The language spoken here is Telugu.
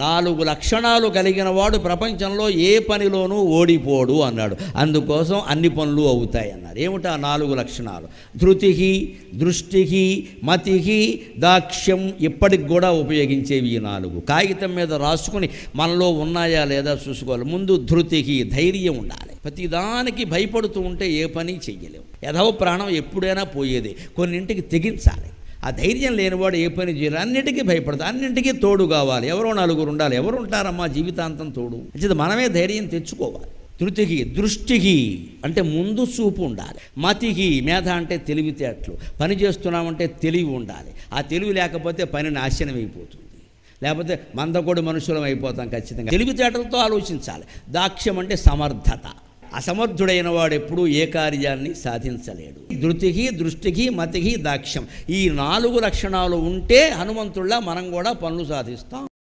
4 లక్షణాలు కలిగిన వాడు ప్రపంచంలో ఏ పనిలోనూ ఓడిపోడు అన్నాడు. అందుకోసం అన్ని పనులు అవుతాయి అన్నారు. ఏమిటా 4 లక్షణాలు? ధృతి, దృష్టి, మతి, దాక్ష్యం. ఇప్పటికి కూడా ఉపయోగించేవి ఈ 4. కాగితం మీద రాసుకుని మనలో ఉన్నాయా లేదా చూసుకోవాలి. ముందు ధృతి, ధైర్యం ఉండాలి. ప్రతిదానికి భయపడుతూ ఉంటే ఏ పని చెయ్యలేవు. యథవ ప్రాణం ఎప్పుడైనా పోయేది. కొన్నింటికి తెగించాలి. ఆ ధైర్యం లేనివాడు ఏ పని చేయాలి. అన్నింటికీ భయపడతాడు. అన్నింటికీ తోడు కావాలి. ఎవరో 4 ఉండాలి. ఎవరు ఉంటారమ్మా జీవితాంతం తోడు? అంటే మనమే ధైర్యం తెచ్చుకోవాలి. ధృతికి, దృష్టికి అంటే ముందు చూపు ఉండాలి. మతికి, మేధ అంటే తెలివితేటలు. పని చేస్తున్నామంటే తెలివి ఉండాలి. ఆ తెలివి లేకపోతే పని నాశనం అయిపోతుంది. లేకపోతే మందకొడి మనుషులం అయిపోతాం ఖచ్చితంగా. తెలివితేటలతో ఆలోచించాలి. దాక్ష్యం అంటే సమర్థత. అసమర్థుడైన వాడు ఎప్పుడూ ఏ కార్యాన్ని సాధించలేడు. ధృతికి, దృష్టికి, మతికి, దాక్ష్యం. ఈ 4 లక్షణాలు ఉంటే హనుమంతుల్లా మనం కూడా పనులు సాధిస్తాం.